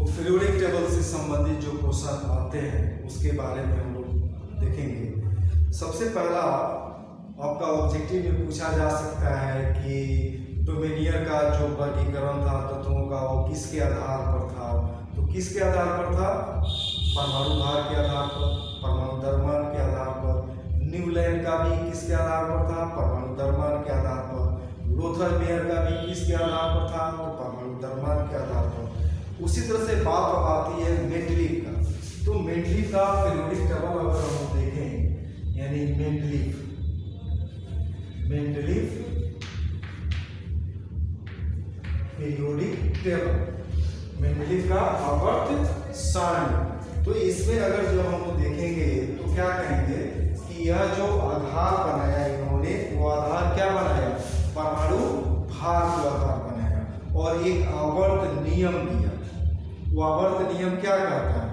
Periodic table से संबंधित जो क्वेश्चन आते हैं उसके बारे में हम लोग देखेंगे। सबसे पहला आपका ऑब्जेक्टिव में पूछा जा सकता है कि डोमेनियर का जो वर्गीकरण था तत्वों का वो किसके आधार पर था। तो किसके आधार पर था? परमाणु भार के आधार पर, परमाणु द्रव्यमान के आधार पर। न्यूलैंड का भी किसके आधार पर था? परमाणु द्रव्यमान के आधार पर। लोथर मेयर का भी किसके आधार पर था? तो परमाणु द्रव्यमान के आधार पर। उसी तरह से बात आती है मेंडलीव का। तो मेंडलीव का पीरियोडिक टेबल अगर हम देखें, यानी मेंडलीव पीरियोडिक टेबल, मेंडलीव का आवर्त सारणी। तो इसमें अगर जो हम देखेंगे तो क्या कहेंगे कि यह जो आधार बनाया इन्होंने, वो आधार क्या बनाया? परमाणु भार को आधार बनाया और एक आवर्त नियम दिया। वो आवर्त नियम क्या कहता है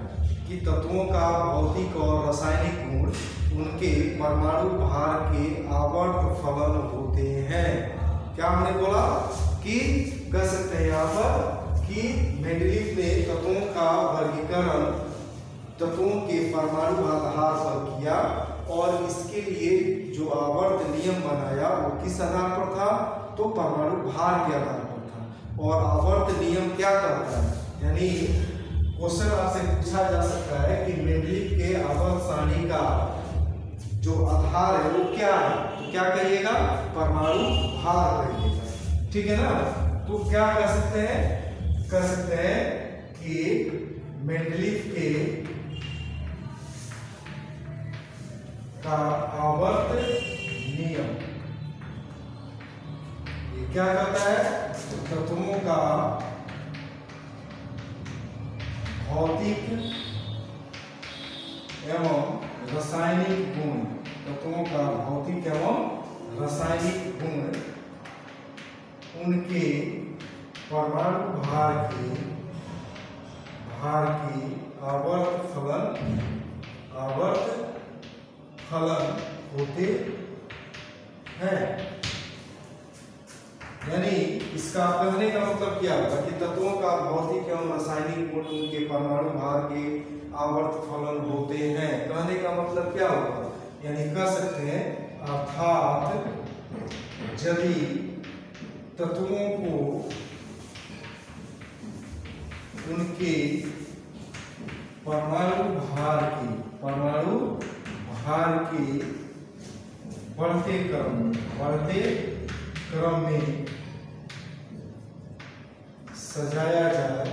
कि तत्वों का भौतिक और रासायनिक गुण उनके परमाणु भार के आवर्त फलन होते हैं। क्या हमने बोला कि कह सकते हैं यहाँ पर कि मेंडलीव ने तत्वों का वर्गीकरण तत्वों के परमाणु आधार पर किया और इसके लिए जो आवर्त नियम बनाया वो किस आधार पर था? तो परमाणु भार के आधार पर था। और आवर्त नियम क्या कहता है? यानी क्वेश्चन आपसे पूछा जा सकता है कि मेंडलीव के आवर्त सारणी का जो आधार है वो क्या है? तो क्या कहिएगा? परमाणु भार कहिएगा। ठीक है ना? तो क्या कह सकते हैं? कह सकते हैं कि मेंडलीव के का आवर्त नियम ये क्या कहता है? तत्वों का भौतिक एवं रासायनिक गुण, तत्वों का भौतिक एवं रासायनिक गुण उनके परमाणु भार की आवर्त फलन होते हैं। यानी इसका कहने का मतलब क्या होगा कि तत्वों का भौतिक एवं रासायनिक गुण उनके परमाणु भार के आवर्त फलन होते हैं। कहने का मतलब क्या होगा? यानी कह सकते हैं अर्थात यदि तत्वों को उनके परमाणु भार के बढ़ते क्रम में सजाया जाए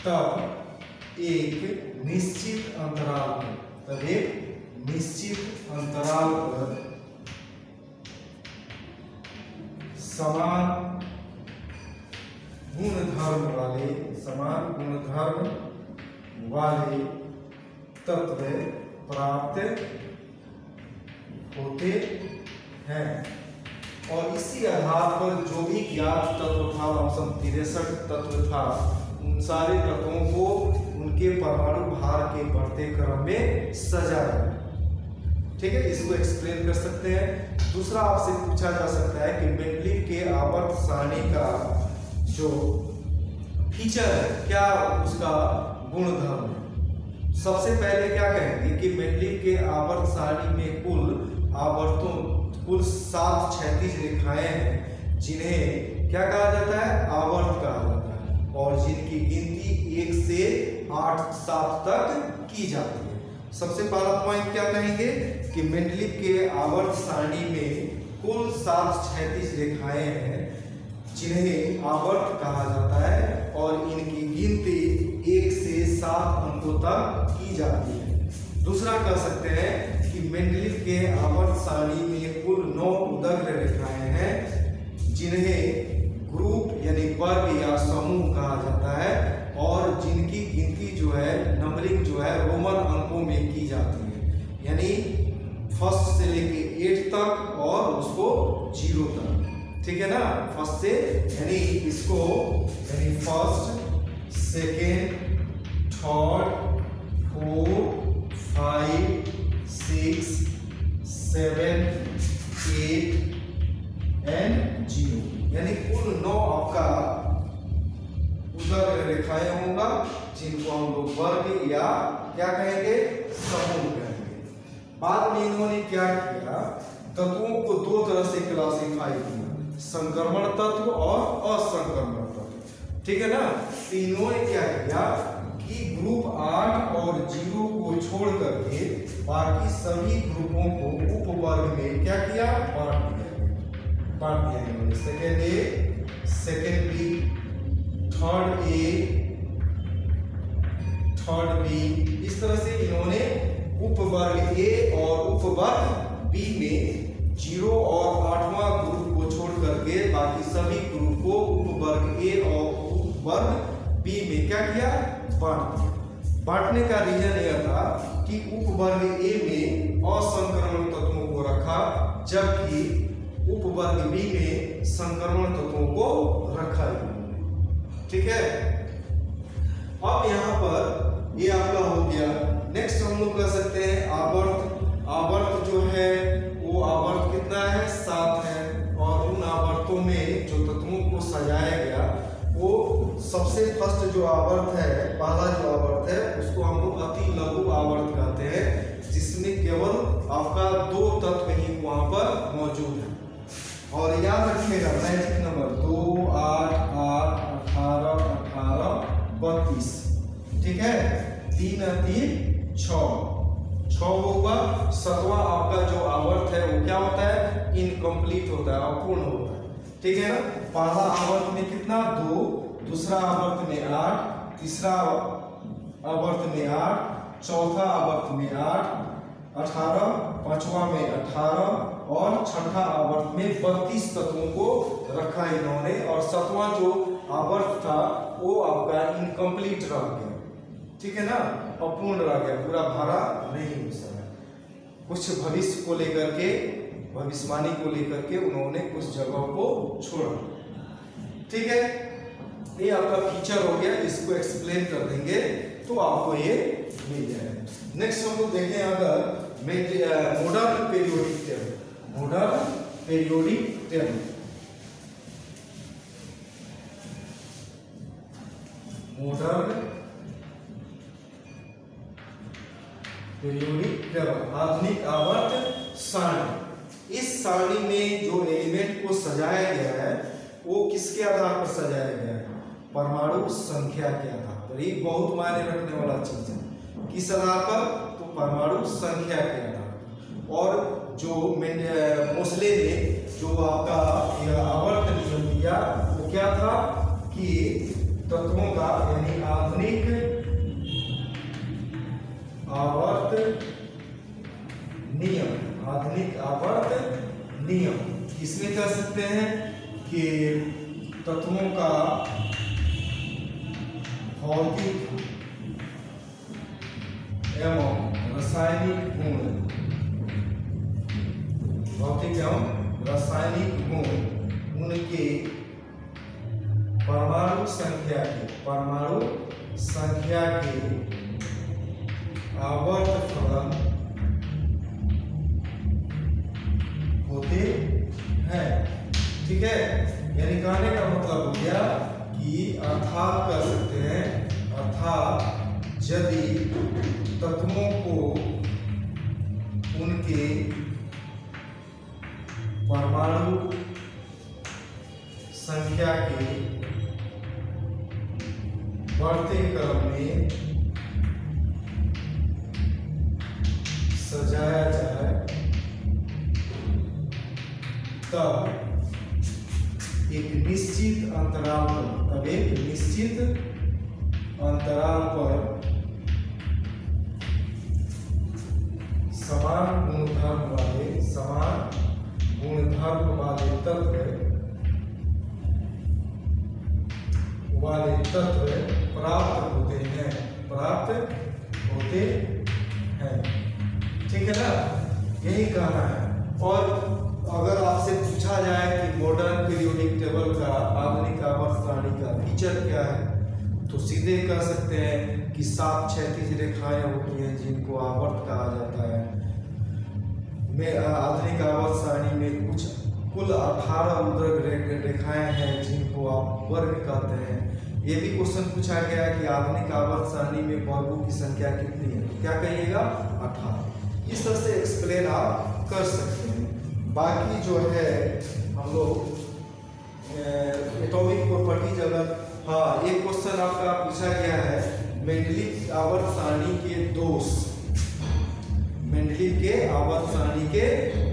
तब एक निश्चित अंतराल पर समान गुणधर्म वाले तत्व प्राप्त होते हैं। और इसी आधार पर जो भी ज्ञात तत्व था, लमसम 63 तत्व था, उन सारे तत्वों को उनके परमाणु भार के बढ़ते क्रम में सजाया। ठीक है, इसको एक्सप्लेन कर सकते हैं। दूसरा आपसे पूछा जा सकता है कि मेंडलीव के आवर्त सारणी का जो फीचर है, क्या उसका गुणधर्म है। सबसे पहले क्या कहेंगे कि मेंडलीव के आवर्त सारणी में कुल 7 क्षैतिज रेखाएं हैं जिन्हें क्या कहा जाता है? आवर्त कहा जाता है और जिनकी गिनती 1 से 8-7 तक की जाती है। सबसे पहला पॉइंट क्या कहेंगे कि मेंडलीव के आवर्त सारणी में कुल 7 क्षैतिज रेखाएं हैं जिन्हें आवर्त कहा जाता है और इनकी गिनती 1 से 7 अंकों तक की जाती है। दूसरा कह सकते हैं कि मेंडलीव के आवर्त सारणी में कुल 9 उदग्र रेखाएं हैं जिन्हें ग्रुप यानी वर्ग या समूह कहा जाता है और जिनकी गिनती जो है, नंबरिंग जो है, रोमन अंकों में की जाती है। यानी फर्स्ट से लेके 8 तक और उसको 0 तक। ठीक है ना? फर्स्ट से यानी इसको यानी फर्स्ट, सेकेंड, थर्ड, 4, 5, 6, 7, 8 एंड 0, यानी कुल 9 आपका जिनको हम लोग वर्ग या क्या कहेंगे, समूह कहेंगे। बाद में इन्होंने क्या किया, तत्वों को दो तरह से क्लासिफाई किया, संक्रमण तत्व और असंक्रमण तत्व। ठीक है ना। तो इन्होंने क्या किया कि ग्रुप 8 और 0 को छोड़ करके बाकी सभी ग्रुपों को उपवर्ग में क्या किया, बांट दिया इन्होंने। Second A, second B, third A, third B, इस तरह से इन्होंने उपवर्ग ए और उपवर्ग बी में 0 और 8वां ग्रुप को छोड़ करके बाकी सभी ग्रुप को उपवर्ग ए और उपवर्ग बी में क्या किया, बांट दिया। बांटने का रीजन यह था कि उपवर्ग ए में असंक्रमण तत्वों को रखा, जबकि उपवर्ग बी में संक्रमण तत्वों को रखा। ठीक है। अब यहाँ पर ये आपका हो गया। नेक्स्ट हम लोग कर सकते हैं आवर्त। आवर्त जो है वो आवर्त कितना है, 7 है। और उन आवर्तों में जो तत्वों को सजाया गया वो सबसे फर्स्ट जो आवर्त है, पहला जो आवर्त है, उसको हम लोग अति लघु आवर्त कहते हैं, जिसमें केवल आपका 2 तत्व ही वहां पर मौजूद है। और याद रखिएगा मैजिक नंबर 2, 8, 8, 18, 18, 32। ठीक है। 3 3 6 होगा। 7वां आपका जो आवर्त है वो क्या होता है, इनकम्प्लीट होता है, अपूर्ण होता है। ठीक है ना। पहला आवर्त में कितना, 2, दूसरा आवर्त में 8, तीसरा आवर्त में 8, चौथा आवर्त में 8, 18, पांचवा में 18 और छठा आवर्त में 32 तत्वों को रखा इन्होंने। और 7वां जो आवर्त था वो आपका इनकम्प्लीट रह गया। ठीक है ना, अपूर्ण रह गया, पूरा भरा नहीं हो सका। कुछ भविष्य को लेकर के, भविष्यवाणी को लेकर के उन्होंने कुछ जगहों को छोड़ा। ठीक है। ये आपका फीचर हो गया, इसको एक्सप्लेन कर देंगे तो आपको ये मिल जाएगा। नेक्स्ट हम लोग देखें अगर modern periodic table. Modern periodic table, modern periodic table, आधुनिक आवर्त सारणी। इस सारणी में जो एलिमेंट को सजाया गया है वो किसके आधार पर सजाया गया है, परमाणु संख्या के आधार पर। ये बहुत मायने रखने वाला चीज है। किस आधार पर, तो परमाणु संख्या के आधार पर। और जो मोसले ने जो आपका आवर्त नियम दिया वो क्या था कि तत्वों का, यानी आधुनिक आवर्त नियम, आधुनिक आवर्त नियम इसमें कह सकते हैं कि तत्वों का भौतिक एवं रासायनिक गुण, भौतिक एवं रासायनिक गुण उनके परमाणु संख्या के आवर्त फलन होते हैं। ठीक है। यानी कहने का मतलब हो गया कि अर्थात कर सकते हैं, अर्थात यदि तत्वों को उनके परमाणु संख्या के बढ़ते क्रम में सजाया जाए तब एक निश्चित अंतराल पर समान गुणधर्म वाले तत्व प्राप्त होते हैं। ठीक है ना, यही कहना है। और अगर आपसे पूछा जाए कि मॉडर्न पीरियोडिक टेबल का, आधुनिक आवर्त सारणी का फीचर क्या है, तो सीधे कह सकते हैं कि 7 क्षैतिज रेखाएं होती हैं जिनको आवर्त कहा जाता है। में आधुनिक आवर्त सारणी में कुछ कुल 18 उद्रक रेखाएं हैं जिनको आप वर्ग कहते हैं। ये भी क्वेश्चन पूछा गया है कि आधुनिक आवर्त सारणी में वर्गों की संख्या कितनी है, तो क्या कहिएगा 18। इस तरह से एक्सप्लेन आप कर सकते हैं। बाकी जो है हम लोग एटॉमिक प्रॉपर्टीज, अगर हाँ एक क्वेश्चन आपका पूछा गया है मेंडलीव आवर्त सारणी के दोष, मेंडलीव के आवर्त सारणी के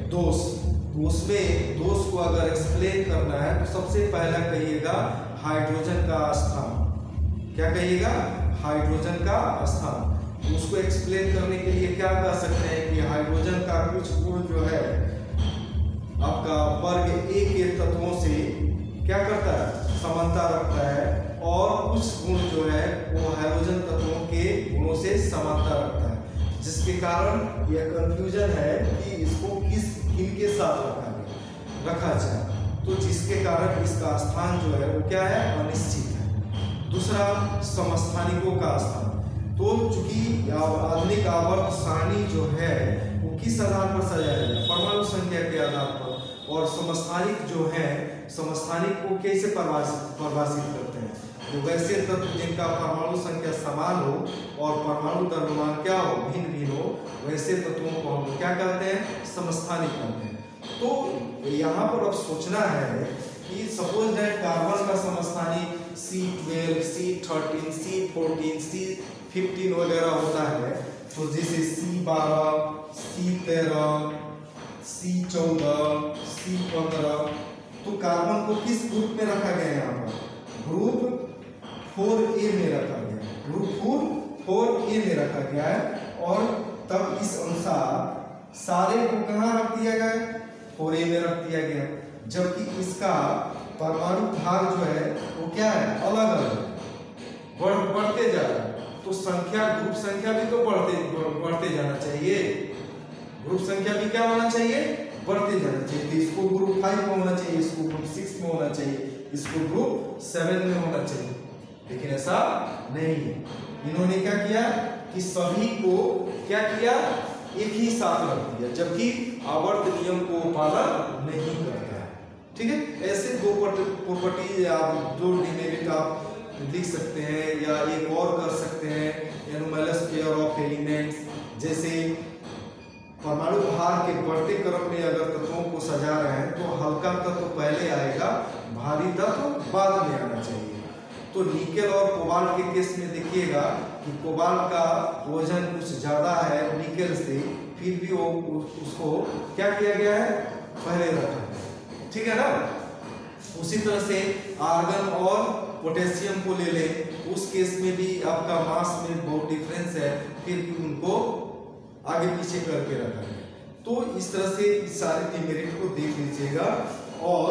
दोष, तो उसमें दोष को अगर एक्सप्लेन करना है तो सबसे पहला कहिएगा हाइड्रोजन का स्थान। क्या कहिएगा, हाइड्रोजन का स्थान। तो उसको एक्सप्लेन करने के लिए क्या कह सकते हैं कि हाइड्रोजन का कुछ गुण जो है आपका वर्ग ए के तत्वों से क्या करता है, समानता रखता है, और कुछ गुण जो है वो हाइड्रोजन तत्वों के गुणों से समानता रखता है, जिसके कारण यह कंफ्यूजन है कि इसको किनके साथ रखा जाए। तो जिसके कारण इसका स्थान जो है वो क्या है, अनिश्चित है। दूसरा समस्थानिकों का स्थान। तो चूंकि आधुनिक आवर्त सारणी जो है वो किस आधार पर सजाया जाए, परमाणु संख्या के आधार पर, और समस्थानिक जो है समस्थानिक को कैसे परिभाषित करते हैं, तो वैसे तत्व जिनका परमाणु संख्या समान हो और परमाणु द्रव्यमान क्या हो, भिन्न भिन्न हो, वैसे तत्वों को हम क्या कहते हैं, समस्थानिक कहते हैं। तो यहाँ पर अब सोचना है कि सपोज दैट कार्बन का समस्थानिक C12, C13, C14, C15 वगैरह होता है, तो जैसे C12, C13, C14, C15, तो कार्बन को किस ग्रुप में रखा गया है, यहाँ पर ग्रुप 4A में रखा गया है, ग्रुप 4A में रखा गया है। और तब इस अनुसार सारे को कहाँ रख दिया गया है, 4A में रख दिया गया, जबकि इसका परमाणु भाग जो है वो क्या है, अलग अलग बढ़ते जा रहा है। तो संख्या, ग्रुप संख्या भी तो बढ़ते जाना चाहिए, ग्रुप संख्या भी क्या होना चाहिए, बढ़ते जाना चाहिए। तो इसको ग्रुप 5 में होना चाहिए, इसको ग्रुप 6 में होना चाहिए, इसको ग्रुप 7 में होना चाहिए, लेकिन ऐसा नहीं है। इन्होंने क्या किया कि सभी को क्या किया, एक ही साथ रख दिया, जबकि आवर्त नियम को पालन नहीं करता है। ठीक है, ऐसे दो प्रॉपर्टी आप दो डिमेरिट आप लिख सकते हैं, या एक और कर सकते हैं, एनोमैलस पेयर ऑफ एलिमेंट्स। जैसे परमाणु भार के बढ़ते क्रम में अगर तत्वों को सजा रहे हैं तो हल्का तत्व पहले आएगा, भारी तत्व बाद में आना चाहिए। तो निकेल और कोबाल्ट के केस में देखिएगा कि कोबाल्ट का वजन कुछ ज्यादा है निकेल से, फिर भी वो उसको क्या किया गया है, पहले रखा है। ठीक है ना। उसी तरह से आर्गन और पोटेशियम को ले ले, उस केस में भी आपका मास में बहुत डिफरेंस है, फिर भी उनको आगे पीछे करके रखा है। तो इस तरह से इस सारे डिमेरिट को देख लीजिएगा। और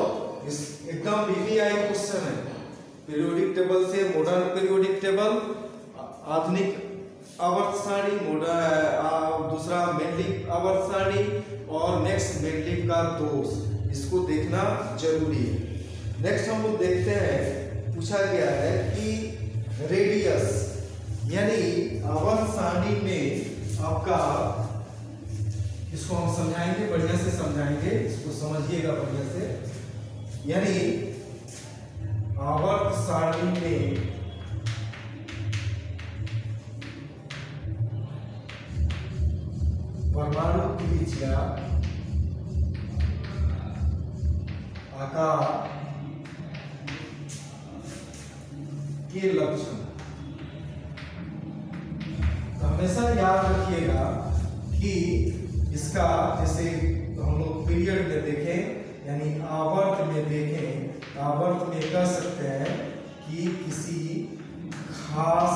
इस एकदम VVI क्वेश्चन है, पीरियोडिक टेबल से मॉडर्न पीरियोडिक टेबल, आधुनिक आवर्त सारणी, दूसरा मेंडलीव आवर्त सारणी, और नेक्स्ट मेंडलीव का दोष, इसको देखना जरूरी है। नेक्स्ट हम लोग देखते हैं, पूछा गया है कि रेडियस, यानी आवर्त सारणी में आपका, इसको हम समझाएंगे, बढ़िया से समझाएंगे, इसको समझिएगा बढ़िया से। यानी आवर्त सारणी में परमाणु त्रिज्या, आकार के लक्षण हमेशा याद रखिएगा कि इसका, जैसे हम लोग पीरियड में देखें यानी आवर्त में देखें, आवर्त में कह सकते हैं कि किसी खास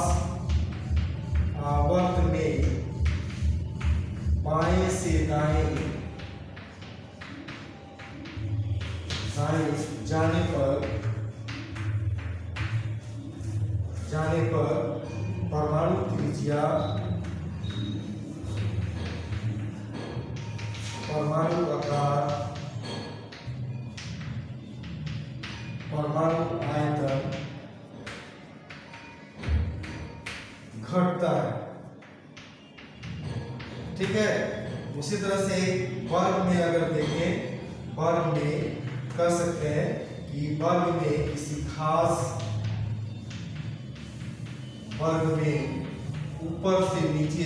आवर्त में बाएं से दाएं जाने पर परमाणु त्रिज्या, परमाणु आकार, परमाणु आयतन घटता है। ठीक है। उसी तरह से वर्ग में अगर देखें, वर्ग में कह सकते हैं कि वर्ग में किसी खास वर्ग में ऊपर से नीचे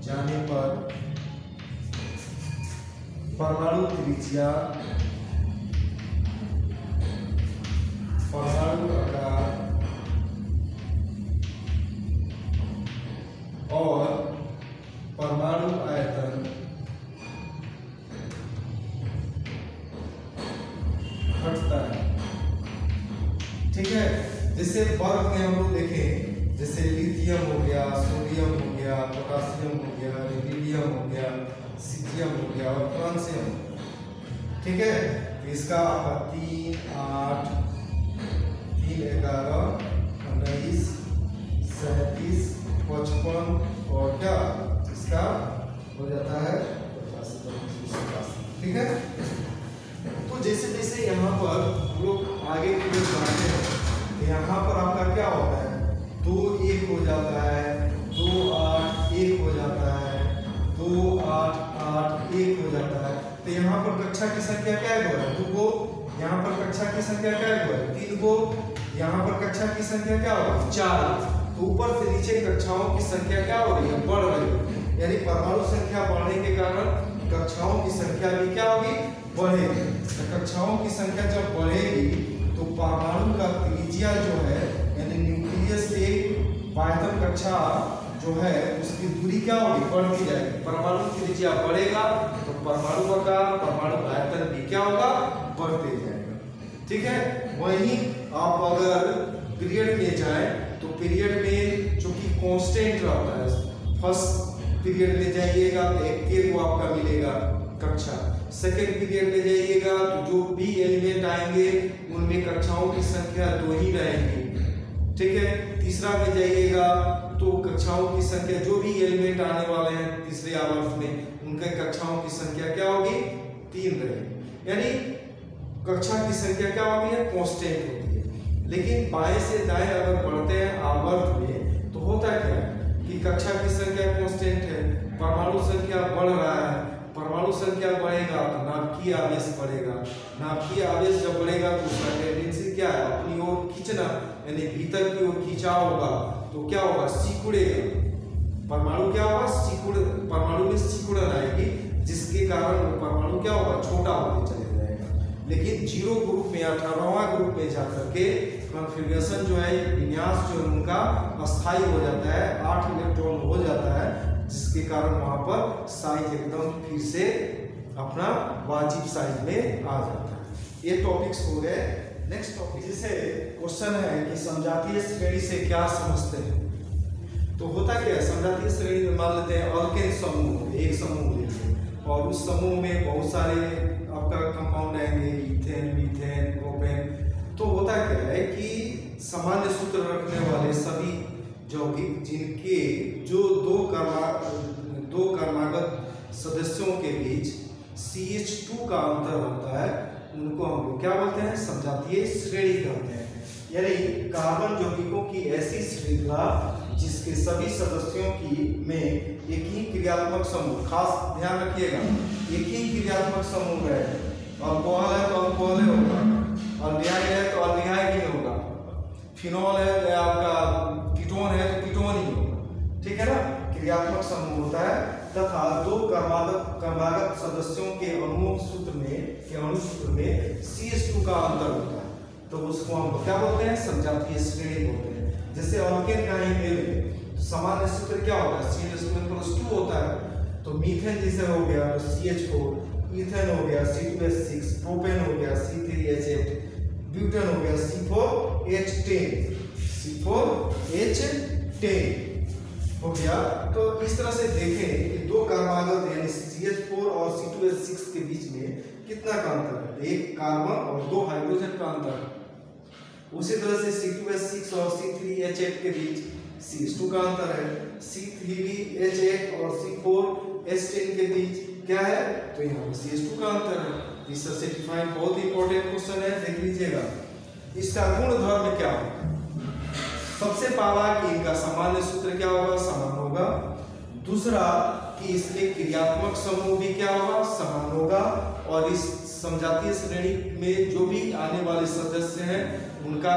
जाने पर परमाणु त्रिज्या, परमाणु आकार और परमाणु आयतन घटता है। ठीक है, जैसे वर्ग में हम लोग देखें, जैसे लिथियम हो गया, सोडियम हो गया, पोटासियम हो गया, रुबिडियम हो गया, सीजियम हो गया और फ्रांसियम। ठीक है, तो इसका 3, 8, 3, 11, 19, 37, 55 और क्या इसका हो जाता है 50। ठीक है, तो जैसे जैसे यहाँ पर हम लोग आगे की तरफ बढ़ते हैं, यहाँ पर आपका क्या होता है, 2 1 हो जाता है, 2 8 1 हो जाता है, 2 8 8 1 हो जाता है। तो यहाँ पर कक्षा की संख्या क्या है, 2 गो। यहाँ पर कक्षा की संख्या क्या है, 3 गो। यहाँ पर कक्षा की संख्या क्या होगी, 4। तो ऊपर से नीचे कक्षाओं की संख्या क्या हो रही है, बढ़ रही है। यानी परमाणु संख्या बढ़ने के कारण कक्षाओं की संख्या भी क्या होगी, बढ़ेगी। तो कक्षाओं की संख्या जब बढ़ेगी तो परमाणु का त्रिज्या जो है, यानी न्यूक्लियस से बाह्यतम कक्षा जो है उसकी दूरी क्या होगी, बढ़ती जाएगी। परमाणु त्रिज्या बढ़ेगा तो परमाणु आकार, परमाणु आयतन भी क्या होगा, बढ़ते जाएगा। ठीक है, वहीं आप अगर पीरियड में जाएं तो पीरियड में जो कि कांस्टेंट रहता है, फर्स्ट पीरियड में जाइएगा तो 1 को आपका मिलेगा कक्षा, सेकेंड पीरियड में जाइएगा तो जो भी एलिमेंट आएंगे उनमें कक्षाओं की संख्या 2 ही रहेगी। ठीक है, तीसरा में जाइएगा तो कक्षाओं की संख्या, जो भी एलिमेंट आने वाले हैं तीसरे आवर्त में, उनके कक्षाओं की संख्या क्या होगी, 3 रहेगी। यानी कक्षा की संख्या क्या होती है, कांस्टेंट होती है। लेकिन बाएं से दाएं अगर बढ़ते हैं आवर्त में तो होता क्या है कि कक्षा की संख्या कांस्टेंट है, परमाणु संख्या बढ़ रहा है। परमाणु संख्या बढ़ेगा तो नाभिकीय आवेश बढ़ेगा। नाभिकीय आवेश जब बढ़ेगा तो उसका टेंडेंसी क्या है, अपनी ओर खींचना, यानी भीतर की ओर खिंचाव होगा। तो क्या होगा, सिकुड़ेगा। परमाणु क्या होगा, सिकुड़, परमाणु में सिकुड़न आएगी, जिसके कारण परमाणु क्या होगा, छोटा होते चले जाएगा। लेकिन 0 ग्रुप में 18वां ग्रुप में जाकर के कॉन्फ़िगरेशन जो है, विन्यास जो है उनका अस्थायी हो जाता है, 8 इलेक्ट्रॉन हो जाता है, जिसके कारण वहां पर साइज एकदम फिर से अपना वाजिब साइज में आ जाता है। ये टॉपिक्स हो गए। नेक्स्ट टॉपिक, जिसे क्वेश्चन है कि समजातीय श्रेणी से क्या समझते हैं। तो होता क्या है, समजातीय श्रेणी में मान लेते हैं अल्केन समूह, एक समूह लेते हैं और उस समूह में बहुत सारे आपका कंपाउंड आएंगे, इथेन, मीथेन, प्रोपेन। तो होता क्या है कि सामान्य सूत्र रखने वाले सभी यौगिक जिनके जो दो कर्मागत सदस्यों के बीच CH2 का अंतर होता है, उनको हम लोग क्या बोलते हैं, समजातीय श्रेणी कहते हैं। यानी कार्बन यौगिकों की ऐसी श्रृंखला जिसके सभी सदस्यों की में एक ही क्रियात्मक समूह, खास ध्यान रखिएगा, एक ही क्रियात्मक समूह है। अल्कोहल है तो अल्कोहल होगा, अल्डिहाइड है तो अल्डिहाइड ही होगा, फिनॉल है तो आपका कीटोन है तो कीटोन ही होगा। ठीक है ना, क्रियात्मक समूह होता है तथा दो कर्मागत सदस्यों के अणु सूत्र में CH2 का अंतर होता है, तो उसको हम क्या बोलते हैं, समजातीय श्रेणी बोलते हैं। जैसे अल्केन का ही ले, सामान्य सूत्र क्या होता है, CH2 होता है। तो मीथेन जैसे हो गया तो CH4, इथेन हो गया C2H6, प्रोपेन हो गया C3H8, ब्यूटेन हो गया C4H10 हो गया। तो इस तरह से देखें कि दो कार्बन यानी CH4 और C2H6 के बीच में कितना का अंतर है, एक कार्बन और 2 हाइड्रोजन का अंतर। उसी तरह से C2H6 और C3H8 के बीच CH2 का अंतर है, C3H8 और C4H10 के बीच क्या है, तो यहाँ CH2 का अंतर है। इस तरह से डिफाइन बहुत ही इंपॉर्टेंट क्वेश्चन है, देख लीजिएगा। इसका गुण धर्म क्या होगा, सबसे पहला कि इनका सामान्य सूत्र क्या होगा, समान होगा। दूसरा कि इसमें क्रियात्मक समूह भी क्या होगा, समान होगा, और इस समजातीय श्रेणी में जो भी आने वाले सदस्य हैं उनका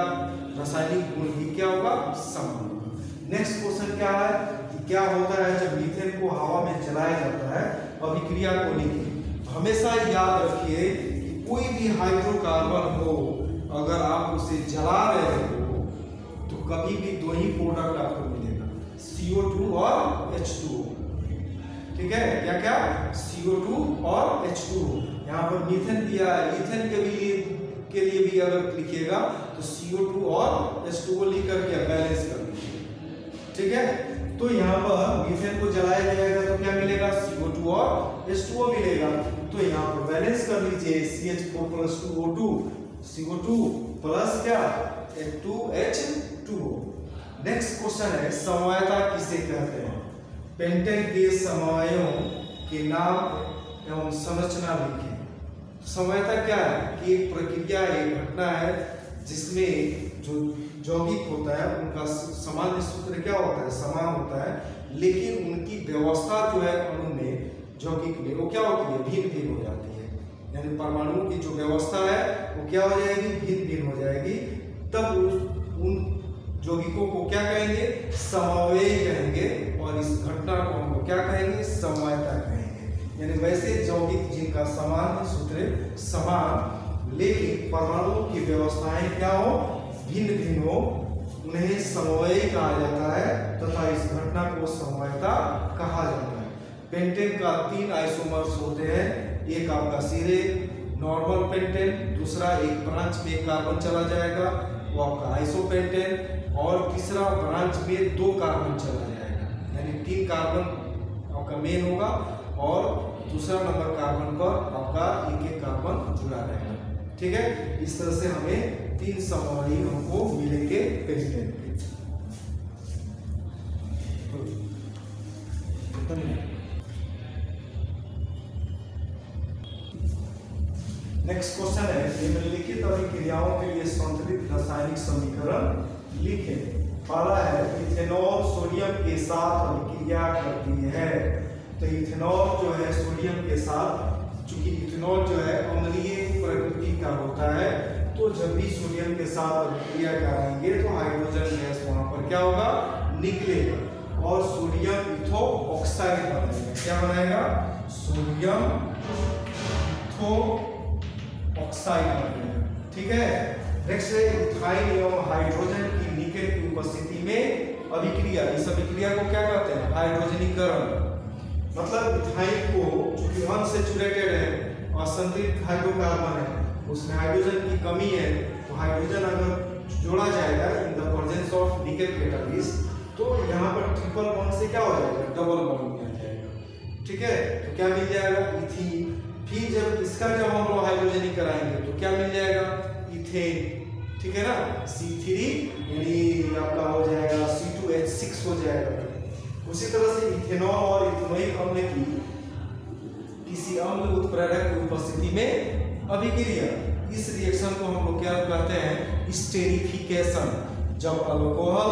रासायनिक गुण भी क्या होगा, समान होगा। नेक्स्ट क्वेश्चन क्या है कि क्या होता है जब मीथेन को हवा में जलाया जाता है, अभिक्रिया को लिखिए। हमेशा याद रखिए कि कोई भी हाइड्रोकार्बन हो, अगर आप उसे जला रहे हो तो कभी भी दो ही प्रोडक्ट आपको मिलेगा, CO2 और H2O। ठीक है, क्या क्या, CO2 और H2O। यहाँ पर मीथेन दिया है, ईथेन के लिए भी अगर लिखिएगा तो CO2 और H2O लिख करके बैलेंस कर लीजिए। ठीक है, तो यहाँ पर मीथेन को जलाया जाएगा तो क्या मिलेगा, CO2 और H2O मिलेगा। तो यहाँ पर बैलेंस कर लीजिए, CH4 + 2O2, CO2 प्लस क्या, H2O। नेक्स्ट क्वेश्चन है, समवायता किसे कहते हैं? पेंटेन के समवायों के नाम एवं संरचना लिखें। समवायता क्या है कि एक प्रक्रिया, एक घटना है जिसमें जो यौगिक होता है उनका सामान्य सूत्र क्या होता है, समान होता है, लेकिन उनकी व्यवस्था जो है अणु में, यौगिक में, वो क्या होती है, भिन्न भिन्न हो जाती है। यानी परमाणुओं की जो व्यवस्था है वो क्या हो जाएगी, भिन्न भिन्न हो जाएगी। तब उन यौगिकों को क्या कहेंगे, समवायी कहेंगे, और इस घटना को हम लोग क्या कहेंगे, समवायता कहेंगे। यानी वैसे यौगिक जिनका समान सूत्र समान, लेकिन परमाणुओं की व्यवस्थाएं क्या हो, भिन्न भिन्न हो, उन्हें समवायी कहा जाता है तथा इस घटना को समवायता कहा जाता है। पेंटेन का 3 आइसोमर्स होते हैं, एक आपका सीधे नॉर्मल पेंटेन, दूसरा एक ब्रांच में कार्बन चला जाएगा वो आपका आइसोपेंटेन, और तीसरा ब्रांच में 2 कार्बन चला जाएगा। यानी 3 कार्बन आपका मेन होगा और दूसरा नंबर कार्बन पर आपका एक कार्बन जुड़ा रहेगा। ठीक है, इस तरह से हमें 3 समवायी हमको मिलेंगे पेंटेन के। नेक्स्ट क्वेश्चन है, निम्नलिखित अभिक्रियाओं के लिए संतुलित रासायनिक समीकरण लिखें। पहला है, इथेनॉल सोडियम के साथ अभिक्रिया करती है। तो इथेनॉल जो है सोडियम के साथ, चूंकि इथेनॉल जो है अम्लीय प्रकृति का होता है, तो जब भी सोडियम के साथ अभिक्रिया कराएंगे तो हाइड्रोजन गैस वहां पर क्या होगा, निकलेगा, और सोडियम इथो ऑक्साइड बनेगा। क्या बनाएगा, सोडियम इथो ऑक्साइड बनेगा। ठीक है, नेक्स्ट है, इथाइन एवं हाइड्रोजन की निकेल की उपस्थिति में अभिक्रिया। इस अभिक्रिया को क्या कहते हैं, हाइड्रोजनीकरण। मतलब इथाइन को चूंकि अनसैचुरेटेड है, असंतृप्त हाइड्रोकार्बन है, उसमें हाइड्रोजन की कमी है, तो हाइड्रोजन अगर जोड़ा जाएगा in the presence of nickel catalyst, तो यहाँ पर ट्रिपल बॉन्ड से क्या हो जाएगा, डबल बॉन्ड मिल जाएगा। ठीक है, तो क्या मिल जाएगा, इथीन। फिर जब इसका जब हम लोग हाइड्रोजनी कराएंगे तो क्या मिल जाएगा, इथेन। ठीक है ना, C3 यानी आपका हो जाएगा C2H6 हो जाएगा। उसी तरह से इथेनॉल और इथेनोइक अम्ल की किसी अम्ल उत्प्रेरक की उपस्थिति में अभिक्रिया, इस रिएक्शन को हम लोग क्या कहते हैं, स्टेरिफिकेशन। जब अल्कोहल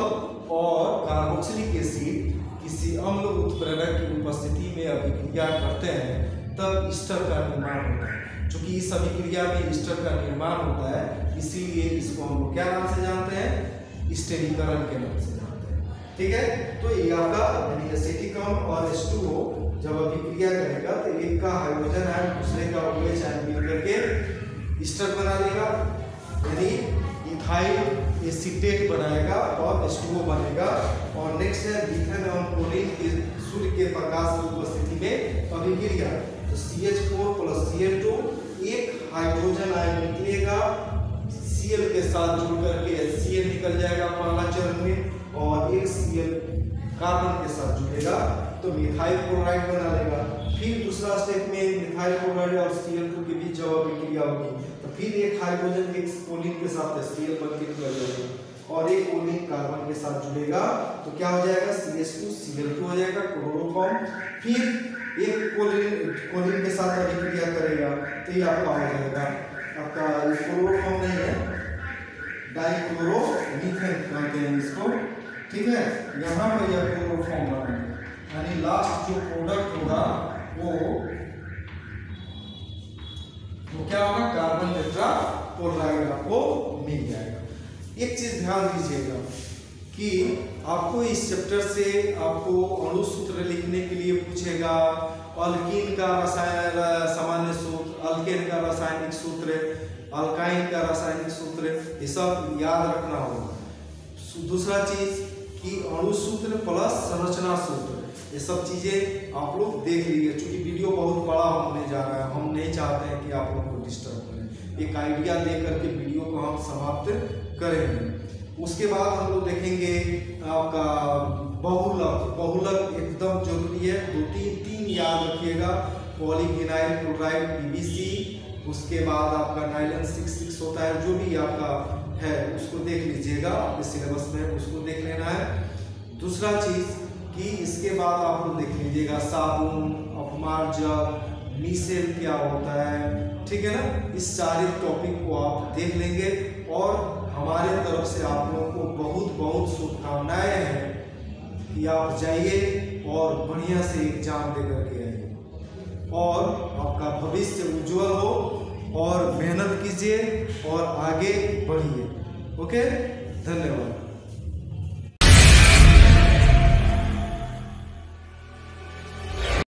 और कार्बोक्सिलिक एसिड किसी अम्ल उत्प्रेरक की उपस्थिति में अभिक्रिया करते हैं तब ईस्टर का निर्माण होता है। चूंकि इस अभिक्रिया में ईस्टर का निर्माण होता है, इसीलिए इसको हम लोग क्या नाम से जानते हैं, स्टेरीकरण के नाम से जानते हैं। ठीक है, तो ये आपका यानी एसिटिक अम्ल और H2O जब अभिक्रिया करेगा तो एक का हाइड्रोजन आयन दूसरे का OH आयन मिल करके ईस्टर बना देगा, यानी इथाइल एसीटेट बनाएगा और H2O बनेगा। और नेक्स्ट है, मीथेन एवं क्लोरीन के सूर्य के प्रकाश की उपस्थिति में अभिक्रिया, तो CH4 + Cl2, एक हाइड्रोजन आयन निकलेगा, Cl के साथ जुड़ करके HCl निकल जाएगा पहला चरण में, और एक Cl कार्बन के साथ जुड़ेगा तो मिथाइल क्लोराइड बना लेगा। फिर दूसरा स्टेप में मिथाइल क्लोराइड और Cl2 के बीच जब अभिक्रिया होगी तो फिर एक हाइड्रोजन एक कोलिन के साथ HCl बन के निकल जाएगा, और एक कोलिन कार्बन के साथ जुड़ेगा तो क्या हो जाएगा, CH2 Cl2 हो जाएगा, क्लोरोफॉर्म। फिर एक कोलिन के साथ अभिक्रिया करेगा तो ये आपका हो जाएगा, आपका क्लोरोफॉर्म नहीं है, डाइक्लोरोमीथेन कहते हैं इसको। ठीक है, यहाँ पर यह क्लोरोफॉर्म बनेगा। यानी लास्ट जो प्रोडक्ट होगा वो क्या होगा, कार्बन टेट्राक्लोराइड आपको मिल जाएगा। एक चीज ध्यान दीजिएगा कि आपको इस चैप्टर से आपको अणु सूत्र लिखने के लिए पूछेगा, अल्कीन का सामान्य सूत्र, अल्केन का रासायनिक सूत्र, अल्काइन का रासायनिक सूत्र, ये सब याद रखना होगा। दूसरा चीज कि अणु सूत्र प्लस संरचना सूत्र, ये सब चीजें आप लोग देख लीजिए। चूंकि वीडियो बहुत बड़ा होने जा रहा है, हम नहीं चाहते हैं कि आप लोग को डिस्टर्ब करें, एक आइडिया दे करके वीडियो को हम समाप्त करेंगे। उसके बाद हम लोग देखेंगे आपका बहुलक। बहुलक एकदम जरूरी है, तीन याद रखिएगा, पॉलीविनाइल क्लोराइड PVC, उसके बाद आपका नाइलन 66 होता है, जो भी आपका है उसको देख लीजिएगा, आपके सिलेबस में उसको देख लेना है। दूसरा चीज कि इसके बाद आप लोग देख लीजिएगा साबुन, अपमार्जक, मिसेल क्या होता है, ठीक है ना। इस सारे टॉपिक को आप देख लेंगे और हमारे तरफ से आप लोगों को बहुत बहुत शुभकामनाएं हैं कि आप जाइए और बढ़िया से एग्जाम दे करके आइए और आपका भविष्य उज्जवल हो और मेहनत कीजिए और आगे बढ़िए। ओके, धन्यवाद।